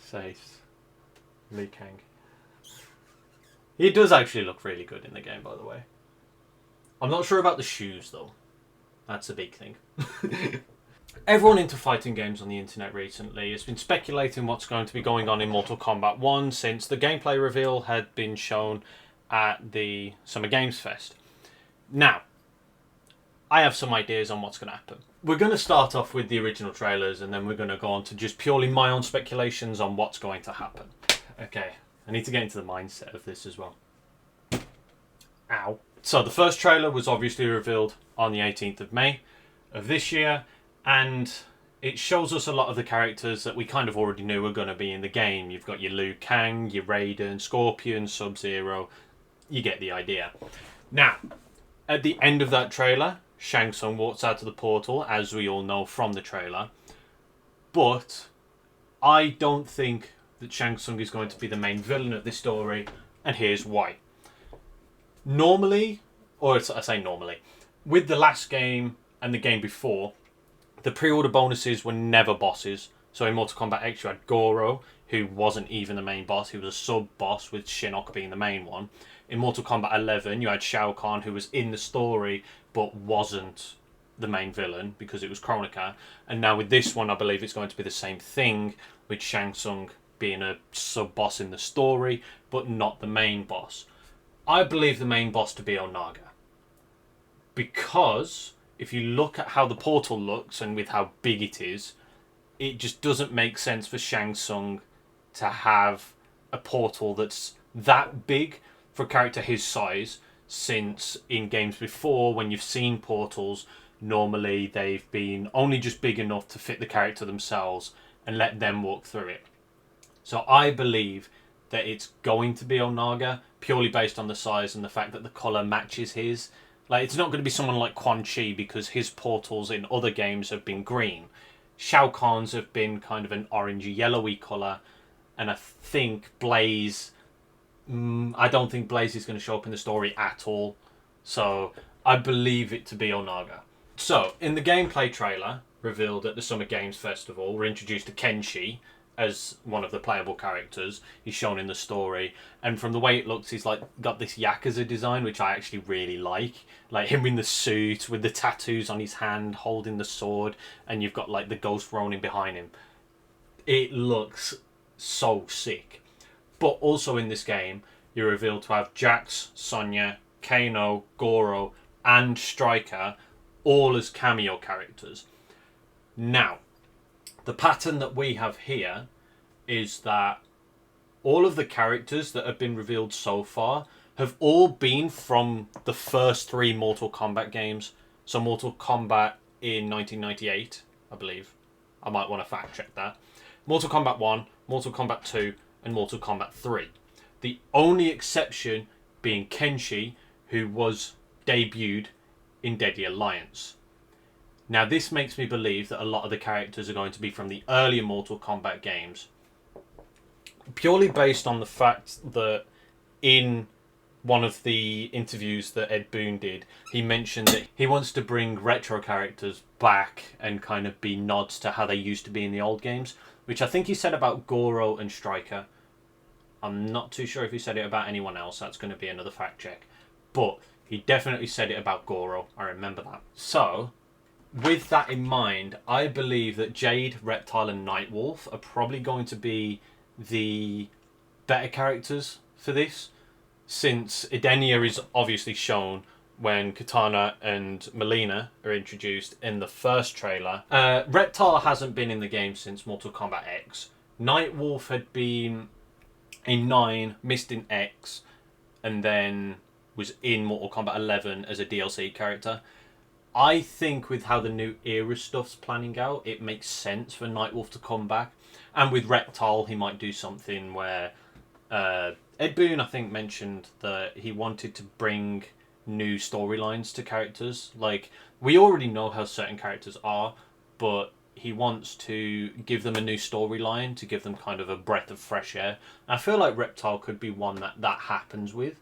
face. Liu Kang. He does actually look really good in the game, by the way. I'm not sure about the shoes, though. That's a big thing. Everyone into fighting games on the internet recently has been speculating what's going to be going on in Mortal Kombat 1 since the gameplay reveal had been shown at the Summer Games Fest. Now, I have some ideas on what's going to happen. We're going to start off with the original trailers and then we're going to go on to just purely my own speculations on what's going to happen. Okay, I need to get into the mindset of this as well. Ow. So the first trailer was obviously revealed on the 18th of May of this year, and it shows us a lot of the characters that we kind of already knew were going to be in the game. You've got your Liu Kang, your Raiden, Scorpion, Sub-Zero. You get the idea. Now, at the end of that trailer, Shang Tsung walks out of the portal, as we all know from the trailer. But I don't think that Shang Tsung is going to be the main villain of this story, and here's why. Normally, or I say normally, with the last game and the game before, the pre-order bonuses were never bosses. So in Mortal Kombat X you had Goro, who wasn't even the main boss, he was a sub-boss with Shinnok being the main one. In Mortal Kombat 11 you had Shao Kahn, who was in the story but wasn't the main villain because it was Kronika. And now with this one I believe it's going to be the same thing, with Shang Tsung being a sub-boss in the story but not the main boss. I believe the main boss to be Onaga, because if you look at how the portal looks and with how big it is, it just doesn't make sense for Shang Tsung to have a portal that's that big for a character his size, since in games before, when you've seen portals, normally they've been only just big enough to fit the character themselves and let them walk through it. So I believe that it's going to be Onaga, purely based on the size and the fact that the colour matches his. Like, it's not going to be someone like Quan Chi, because his portals in other games have been green. Shao Kahn's have been kind of an orangey yellowy colour, and I think Blaze, I don't think Blaze is going to show up in the story at all. So I believe it to be Onaga. So in the gameplay trailer revealed at the Summer Games Festival, we're introduced to Kenshi as one of the playable characters. He's shown in the story, and from the way it looks, he's like got this Yakuza design, which I actually really like him in the suit with the tattoos on his hand holding the sword, and you've got like the ghost Ronin behind him. It looks so sick. But also in this game you're revealed to have Jax, Sonya, Kano, Goro and Stryker all as cameo characters. Now, the pattern that we have here is that all of the characters that have been revealed so far have all been from the first 3 Mortal Kombat games. So Mortal Kombat in 1998, I believe. I might want to fact check that. Mortal Kombat 1, Mortal Kombat 2 and Mortal Kombat 3. The only exception being Kenshi, who was debuted in Deadly Alliance. Now this makes me believe that a lot of the characters are going to be from the earlier Mortal Kombat games, purely based on the fact that in one of the interviews that Ed Boon did, he mentioned that he wants to bring retro characters back and kind of be nods to how they used to be in the old games, which I think he said about Goro and Stryker. I'm not too sure if he said it about anyone else. That's going to be another fact check. But he definitely said it about Goro. I remember that. So with that in mind, I believe that Jade, Reptile and Nightwolf are probably going to be the better characters for this, since Edenia is obviously shown when Katana and Melina are introduced in the first trailer. Reptile hasn't been in the game since Mortal Kombat X. Nightwolf had been in 9, missed in X, and then was in Mortal Kombat 11 as a DLC character. I think with how the new era stuff's planning out, it makes sense for Nightwolf to come back. And with Reptile, he might do something where Ed Boon, I think, mentioned that he wanted to bring new storylines to characters. Like, we already know how certain characters are, but he wants to give them a new storyline to give them kind of a breath of fresh air. I feel like Reptile could be one that happens with.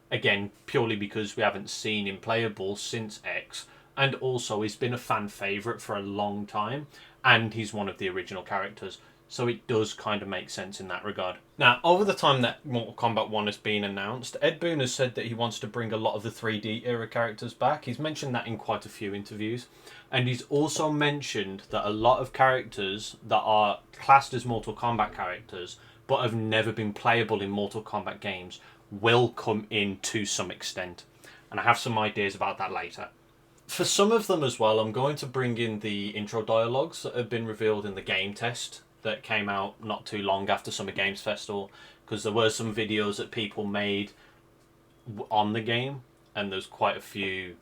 Again, purely because we haven't seen him playable since X, and also he's been a fan favourite for a long time, and he's one of the original characters. So it does kind of make sense in that regard. Now, over the time that Mortal Kombat 1 has been announced, Ed Boon has said that he wants to bring a lot of the 3D era characters back. He's mentioned that in quite a few interviews. And he's also mentioned that a lot of characters that are classed as Mortal Kombat characters but have never been playable in Mortal Kombat games will come in to some extent. And I have some ideas about that later. For some of them as well, I'm going to bring in the intro dialogues that have been revealed in the game test that came out not too long after Summer Games Festival, because there were some videos that people made on the game, and there's quite a few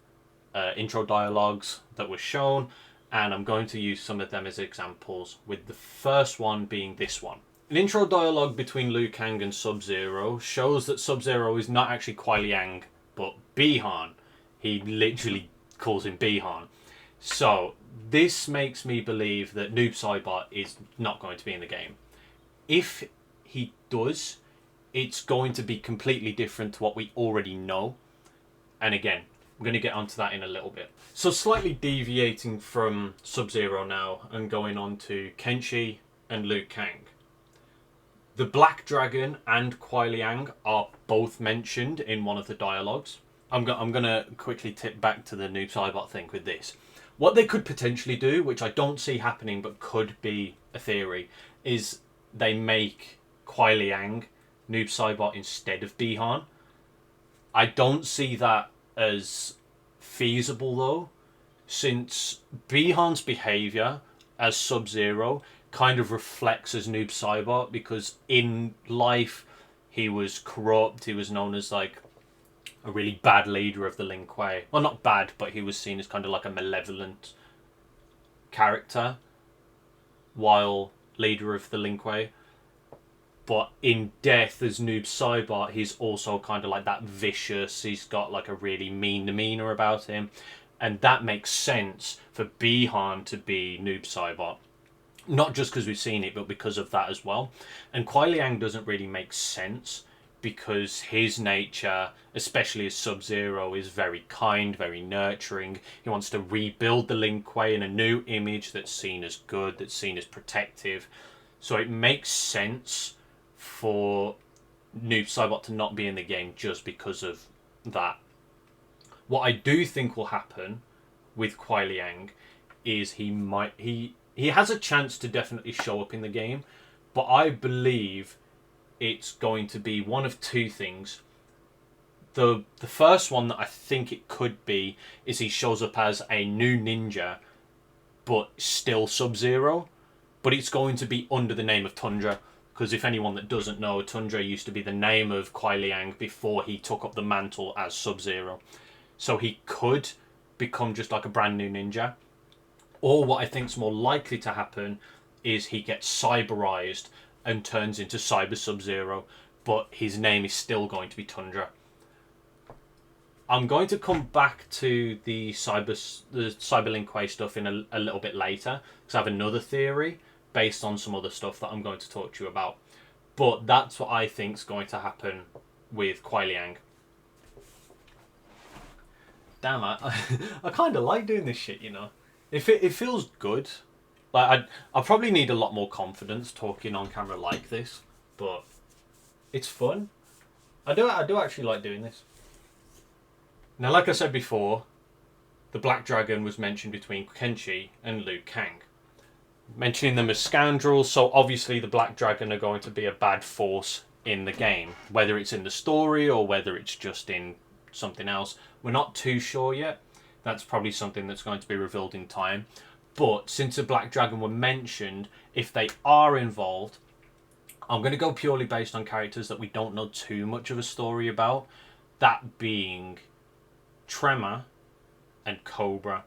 intro dialogues that were shown, and I'm going to use some of them as examples, with the first one being this one. An intro dialogue between Liu Kang and Sub-Zero shows that Sub-Zero is not actually Kuai Liang, but Bi-Han. He literally calls him Bi-Han. So, this makes me believe that Noob Saibot is not going to be in the game. If he does, it's going to be completely different to what we already know. And again, I'm going to get onto that in a little bit. So slightly deviating from Sub-Zero now and going on to Kenshi and Liu Kang. The Black Dragon and Kuai Liang are both mentioned in one of the dialogues. I'm going to quickly tip back to the Noob Saibot thing with this. What they could potentially do, which I don't see happening but could be a theory, is they make Kuai Liang Noob Saibot instead of Bi-Han. I don't see that as feasible though, since Bi-Han's behaviour as Sub-Zero kind of reflects as Noob Saibot, because in life he was corrupt, he was known as like a really bad leader of the Lin Kuei. Well, not bad, but he was seen as kind of like a malevolent character while leader of the Lin Kuei. But in death, as Noob Saibot, he's also kind of like that vicious, he's got like a really mean demeanour about him. And that makes sense for Bi-Han to be Noob Saibot. Not just because we've seen it, but because of that as well. And Kuai Liang doesn't really make sense, because his nature, especially as Sub-Zero, is very kind, very nurturing. He wants to rebuild the Lin Kuei in a new image that's seen as good, that's seen as protective. So it makes sense for Noob Saibot to not be in the game just because of that. What I do think will happen with Kuai Liang is he has a chance to definitely show up in the game, but I believe it's going to be one of two things. The first one that I think it could be is he shows up as a new ninja, but still Sub-Zero, but it's going to be under the name of Tundra, because if anyone that doesn't know, Tundra used to be the name of Kuai Liang before he took up the mantle as Sub-Zero. So he could become just like a brand new ninja. Or what I think's more likely to happen is he gets cyberized and turns into Cyber Sub-Zero, but his name is still going to be Tundra. I'm going to come back to the Cyber Lin Kuei stuff in a little bit later, because I have another theory based on some other stuff that I'm going to talk to you about. But that's what I think's going to happen with Kuai Liang. Damn, I kind of like doing this shit, you know. It feels good. Like I probably need a lot more confidence talking on camera like this, but it's fun. I do actually like doing this. Now, like I said before, the Black Dragon was mentioned between Kenshi and Liu Kang, mentioning them as scoundrels. So obviously, the Black Dragon are going to be a bad force in the game, whether it's in the story or whether it's just in something else. We're not too sure yet. That's probably something that's going to be revealed in time. But since the Black Dragon were mentioned, if they are involved, I'm going to go purely based on characters that we don't know too much of a story about. That being Tremor and Cobra.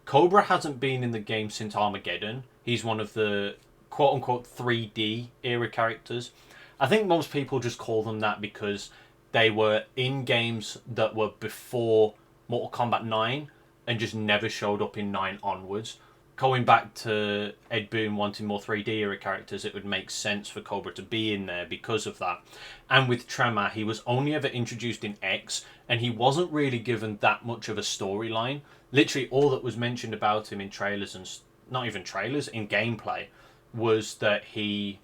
Cobra hasn't been in the game since Armageddon. He's one of the quote-unquote 3D era characters. I think most people just call them that because they were in games that were before Mortal Kombat 9 and just never showed up in 9 onwards. Going back to Ed Boon wanting more 3D era characters, it would make sense for Cobra to be in there because of that. And with Tremor, he was only ever introduced in X, and he wasn't really given that much of a storyline. Literally all that was mentioned about him in trailers, and not even trailers, in gameplay, was that he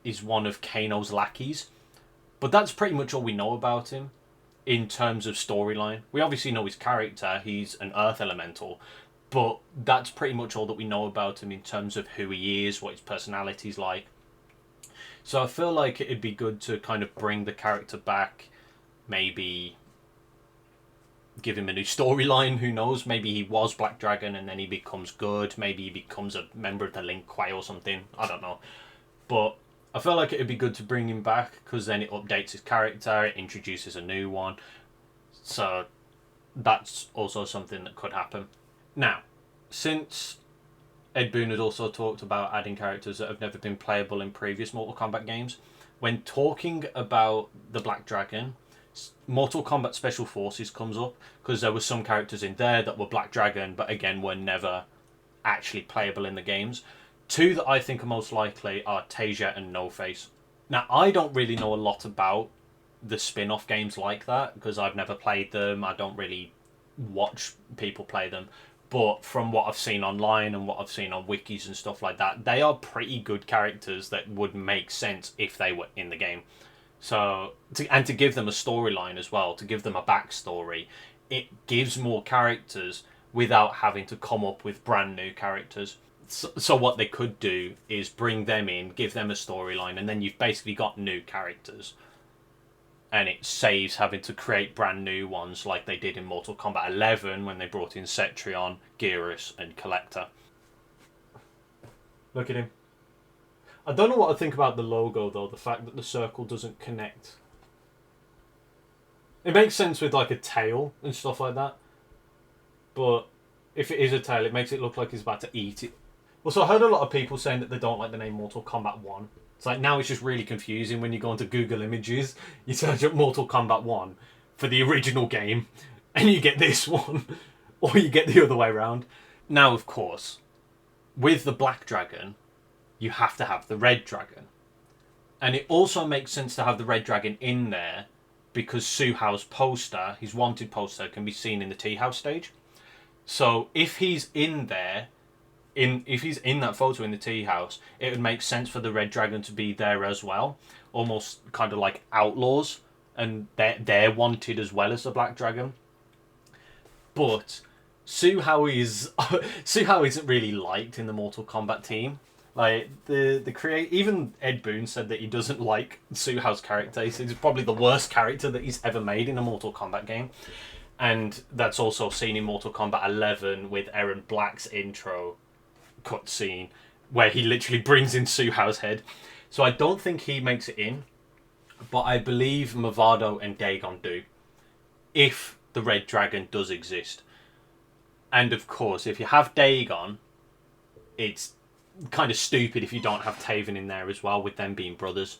is one of Kano's lackeys. But that's pretty much all we know about him in terms of storyline. We obviously know his character, he's an Earth Elemental, but that's pretty much all that we know about him in terms of who he is, what his personality's like. So I feel like it'd be good to kind of bring the character back, maybe give him a new storyline, who knows, maybe he was Black Dragon and then he becomes good, maybe he becomes a member of the Lin Kuei or something, I don't know. But I feel like it'd be good to bring him back, because then it updates his character, it introduces a new one, so that's also something that could happen. Now, since Ed Boon had also talked about adding characters that have never been playable in previous Mortal Kombat games, when talking about the Black Dragon, Mortal Kombat Special Forces comes up, because there were some characters in there that were Black Dragon, but again were never actually playable in the games. Two that I think are most likely are Tasia and No Face. Now, I don't really know a lot about the spin-off games like that, because I've never played them, I don't really watch people play them. But from what I've seen online and what I've seen on wikis and stuff like that, they are pretty good characters that would make sense if they were in the game. So, to give them a storyline as well, to give them a backstory, it gives more characters without having to come up with brand new characters. So what they could do is bring them in, give them a storyline, and then you've basically got new characters. And it saves having to create brand new ones like they did in Mortal Kombat 11 when they brought in Cetrion, Gearus, and Collector. Look at him. I don't know what I think about the logo, though, the fact that the circle doesn't connect. It makes sense with like a tail and stuff like that. But if it is a tail, it makes it look like he's about to eat it. Also, I heard a lot of people saying that they don't like the name Mortal Kombat 1. It's like, now it's just really confusing when you go into Google Images, you search up Mortal Kombat 1 for the original game, and you get this one, or you get the other way around. Now, of course, with the Black Dragon, you have to have the Red Dragon. And it also makes sense to have the Red Dragon in there, because Su Hao's poster, his wanted poster, can be seen in the Tea House stage. So if he's in there, if he's in that photo in the tea house, it would make sense for the Red Dragon to be there as well, almost kind of like outlaws, and they're wanted as well as the Black Dragon. But Su Hao isn't really liked in the Mortal Kombat team. Like even Ed Boon said that he doesn't like Su Hao's character. He said it's probably the worst character that he's ever made in a Mortal Kombat game. And that's also seen in Mortal Kombat 11 with Aaron Black's intro cutscene, where he literally brings in Su Hao's head. So I don't think he makes it in, but I believe Movado and Dagon do, if the Red Dragon does exist. And of course, if you have Dagon, it's kind of stupid if you don't have Taven in there as well, with them being brothers.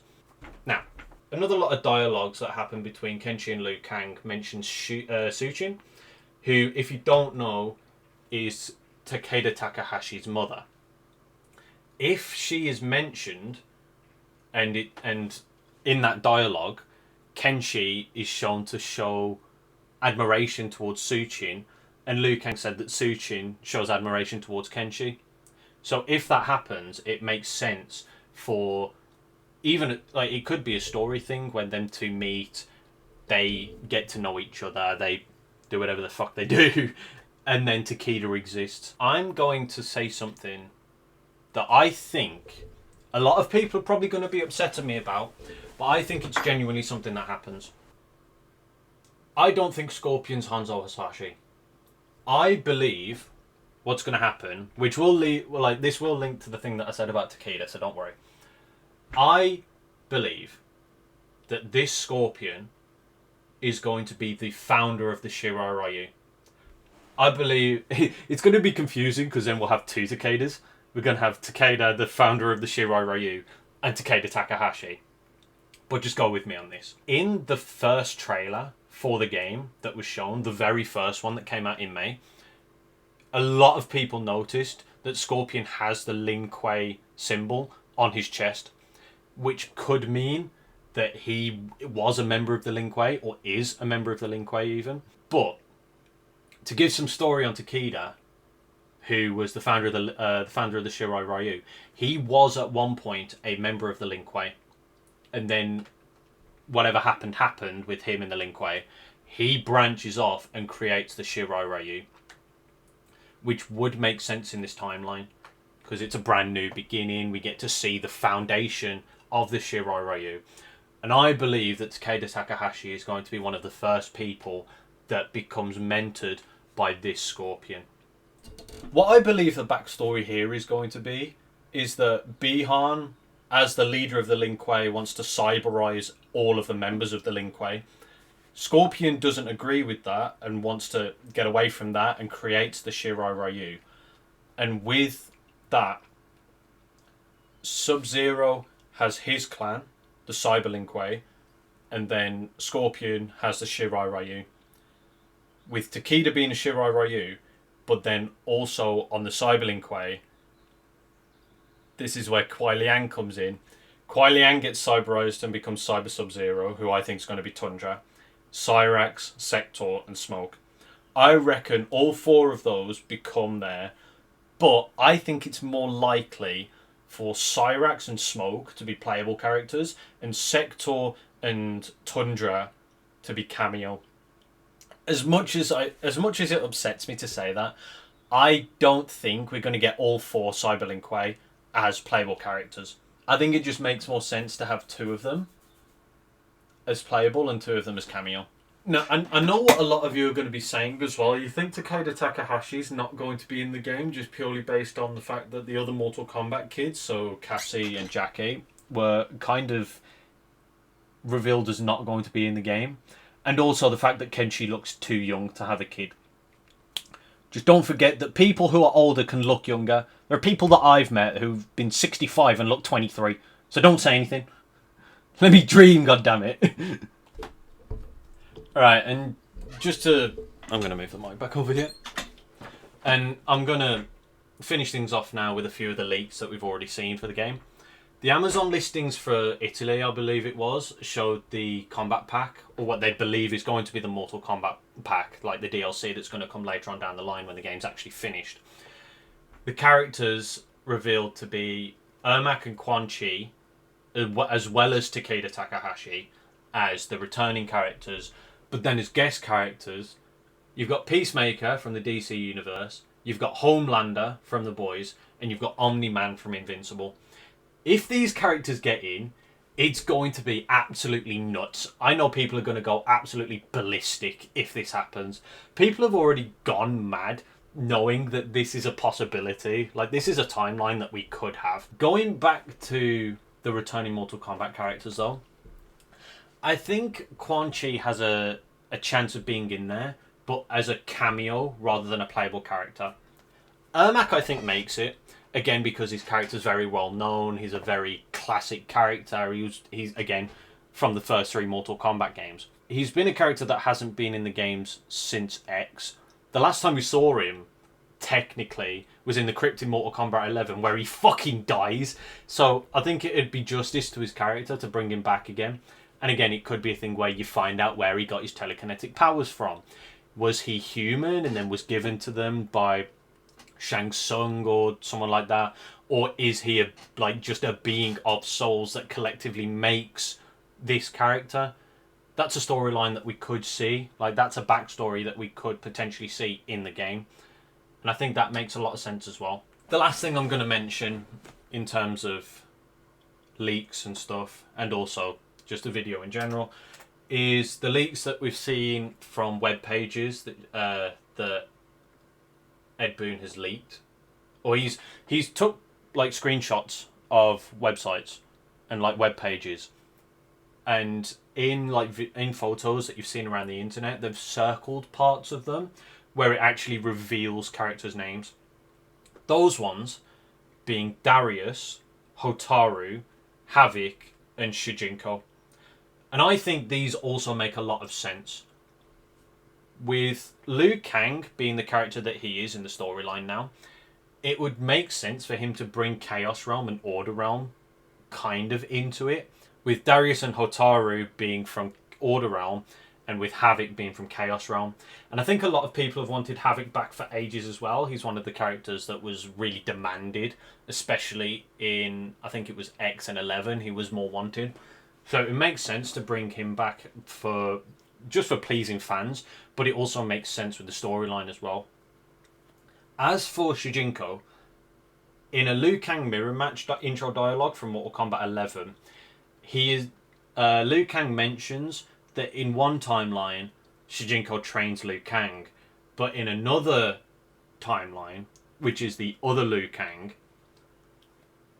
Now, another lot of dialogues that happen between Kenshi and Liu Kang mentions Suchin, who, if you don't know, is Takeda Takahashi's mother. If she is mentioned, and in that dialogue, Kenshi is shown to show admiration towards Suchin, and Liu Kang said that Suchin shows admiration towards Kenshi. So if that happens, it makes sense for, even like, it could be a story thing when them two meet, they get to know each other, they do whatever the fuck they do, and then Takeda exists. I'm going to say something that I think a lot of people are probably going to be upset at me about, but I think it's genuinely something that happens. I don't think Scorpion's Hanzo Hasashi. I believe what's going to happen, which will this will link to the thing that I said about Takeda, so don't worry. I believe that this Scorpion is going to be the founder of the Shirai Ryu. I believe it's going to be confusing, because then we'll have two Takedas. We're going to have Takeda, the founder of the Shirai Ryu, and Takeda Takahashi. But just go with me on this. In the first trailer for the game that was shown, the very first one that came out in May, a lot of people noticed that Scorpion has the Lin Kuei symbol on his chest, which could mean that he was a member of the Lin Kuei, or is a member of the Lin Kuei even. But to give some story on Takeda, who was the founder of the Shirai Ryu. He was at one point a member of the Lin Kuei, and then whatever happened with him in the Lin Kuei. He branches off and creates the Shirai Ryu, which would make sense in this timeline because it's a brand new beginning. We get to see the foundation of the Shirai Ryu. And I believe that Takeda Takahashi is going to be one of the first people that becomes mentored by this Scorpion. What I believe the backstory here is going to be is that Bihan, as the leader of the Lin Kuei, wants to cyberize all of the members of the Lin Kuei. Scorpion doesn't agree with that and wants to get away from that and creates the Shirai Ryu. And with that, Sub-Zero has his clan, the Cyber Lin Kuei, and then Scorpion has the Shirai Ryu. With Takeda being a Shirai Ryu, but then also on the Cyber Lin Kuei, this is where Kuai Liang comes in. Kuai Liang gets cyberized and becomes Cyber Sub-Zero, who I think is going to be Tundra, Cyrax, Sector, and Smoke. I reckon all four of those become there, but I think it's more likely for Cyrax and Smoke to be playable characters, and Sector and Tundra to be cameo. As much as it upsets me to say that, I don't think we're going to get all four Cyber Lin Kuei as playable characters. I think it just makes more sense to have two of them as playable and two of them as cameo. Now, I know what a lot of you are going to be saying as well. You think Takeda Takahashi's not going to be in the game just purely based on the fact that the other Mortal Kombat kids, so Cassie and Jackie, were kind of revealed as not going to be in the game. And also the fact that Kenshi looks too young to have a kid. Just don't forget that people who are older can look younger. There are people that I've met who've been 65 and look 23. So don't say anything. Let me dream, goddammit. Alright, and I'm going to move the mic back over here. And I'm going to finish things off now with a few of the leaks that we've already seen for the game. The Amazon listings for Italy, I believe it was, showed the Combat Pack, or what they believe is going to be the Mortal Kombat Pack, like the DLC that's going to come later on down the line when the game's actually finished. The characters revealed to be Ermac and Quan Chi, as well as Takeda Takahashi, as the returning characters. But then as guest characters, you've got Peacemaker from the DC Universe, you've got Homelander from The Boys, and you've got Omni-Man from Invincible. If these characters get in, it's going to be absolutely nuts. I know people are going to go absolutely ballistic if this happens. People have already gone mad knowing that this is a possibility. Like, this is a timeline that we could have. Going back to the returning Mortal Kombat characters, though, I think Quan Chi has a chance of being in there, but as a cameo rather than a playable character. Ermac, I think, makes it. Again, because his character's very well known. He's a very classic character. He's again, from the first three Mortal Kombat games. He's been a character that hasn't been in the games since X. The last time we saw him, technically, was in the crypt in Mortal Kombat 11, where he fucking dies. So I think it'd be justice to his character to bring him back again. And again, it could be a thing where you find out where he got his telekinetic powers from. Was he human and then was given to them by Shang Tsung or someone like that, or is he just a being of souls that collectively makes this character? That's a storyline that we could see. Like, that's a backstory that we could potentially see in the game, and I think that makes a lot of sense as well. The last thing I'm going to mention in terms of leaks and stuff, and also just the video in general, is the leaks that we've seen from web pages that Ed Boon has leaked, or he's took like screenshots of websites and like web pages, and in photos that you've seen around the internet, they've circled parts of them where it actually reveals characters' names. Those ones being Darius, Hotaru, Havoc, and Shujinko. And I think these also make a lot of sense. With Liu Kang being the character that he is in the storyline now, it would make sense for him to bring Chaos Realm and Order Realm kind of into it. With Darius and Hotaru being from Order Realm, and with Havik being from Chaos Realm. And I think a lot of people have wanted Havik back for ages as well. He's one of the characters that was really demanded, especially in, I think it was X and 11, he was more wanted. So it makes sense to bring him back for just for pleasing fans, but it also makes sense with the storyline as well. As for Shujinko, in a Liu Kang mirror match intro dialogue from Mortal Kombat 11, Liu Kang mentions that in one timeline, Shujinko trains Liu Kang, but in another timeline, which is the other Liu Kang,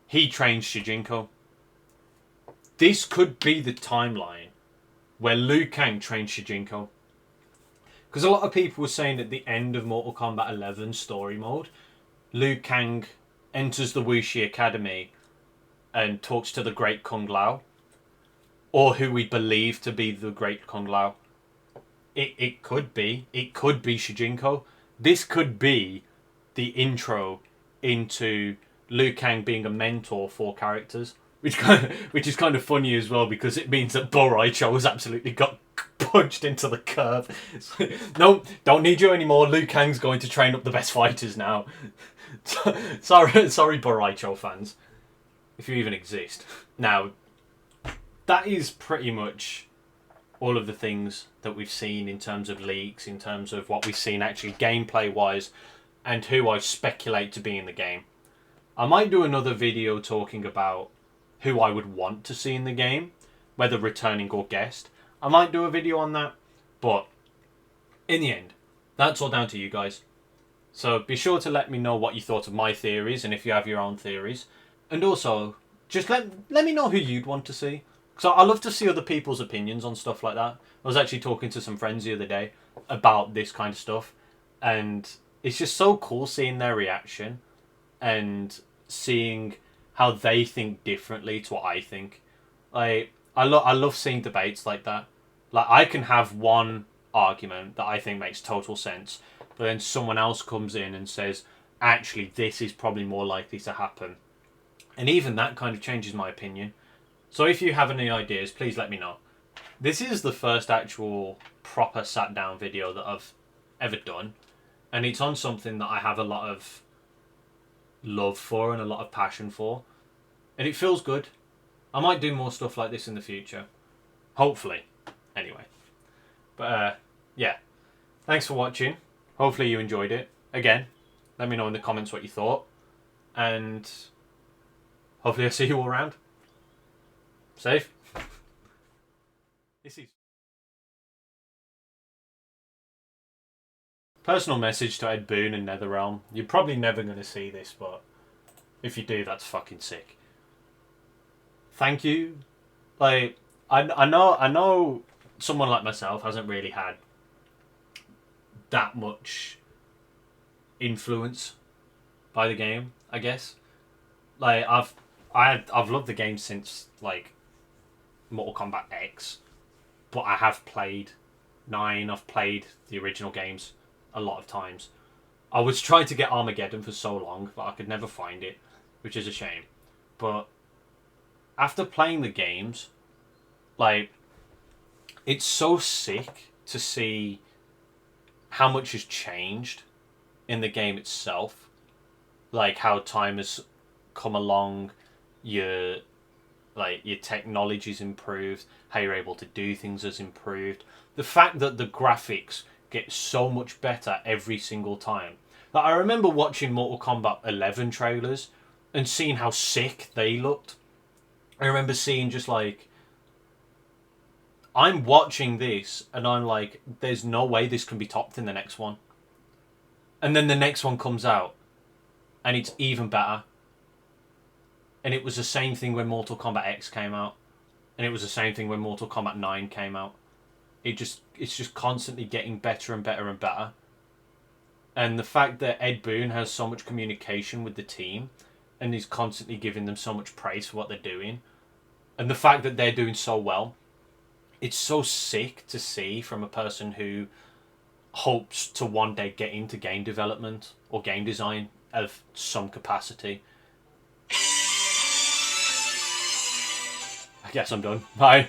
he trains Shujinko. This could be the timeline where Liu Kang trains Shujinko. Because a lot of people were saying at the end of Mortal Kombat 11 story mode, Liu Kang enters the Wuxi Academy and talks to the Great Kung Lao, or who we believe to be the Great Kung Lao. It could be Shujinko. This could be the intro into Liu Kang being a mentor for characters, which is kind of funny as well, because it means that Bo Raicho has absolutely got punched into the curb. No, don't need you anymore. Liu Kang's going to train up the best fighters now. Sorry, Bo Raicho fans, if you even exist. Now, that is pretty much all of the things that we've seen in terms of leaks, in terms of what we've seen actually gameplay-wise, and who I speculate to be in the game. I might do another video talking about who I would want to see in the game, whether returning or guest. I might do a video on that, but in the end, that's all down to you guys. So be sure to let me know what you thought of my theories, and if you have your own theories. And also, just let me know who you'd want to see. Because I love to see other people's opinions on stuff like that. I was actually talking to some friends the other day about this kind of stuff, and it's just so cool seeing their reaction and seeing how they think differently to what I think. Like, I love seeing debates like that. Like, I can have one argument that I think makes total sense, but then someone else comes in and says, actually, this is probably more likely to happen. And even that kind of changes my opinion. So if you have any ideas, please let me know. This is the first actual proper sat down video that I've ever done, and it's on something that I have a lot of love for and a lot of passion for, and it feels good. I might do more stuff like this in the future, hopefully, anyway. But yeah, thanks for watching. Hopefully you enjoyed it. Again, let me know in the comments what you thought, and hopefully I'll see you all around. Safe. This is personal message to Ed Boon and NetherRealm. You're probably never going to see this, but if you do, that's fucking sick. Thank you. Like, I know someone like myself hasn't really had that much influence by the game, I guess. Like, I've loved the game since like Mortal Kombat X, but I have played 9. I've played the original games a lot of times. I was trying to get Armageddon for so long, but I could never find it, which is a shame. But after playing the games, like, it's so sick to see how much has changed in the game itself. Like, how time has come along, your technology's improved, how you're able to do things has improved. The fact that the graphics get so much better every single time. Like, I remember watching Mortal Kombat 11 trailers and seeing how sick they looked. I remember seeing just like, I'm watching this and I'm like, there's no way this can be topped in the next one. And then the next one comes out and it's even better. And it was the same thing when Mortal Kombat X came out. And it was the same thing when Mortal Kombat 9 came out. It's just constantly getting better and better and better. And the fact that Ed Boon has so much communication with the team and he's constantly giving them so much praise for what they're doing, and the fact that they're doing so well, it's so sick to see from a person who hopes to one day get into game development or game design of some capacity. I guess I'm done. Bye.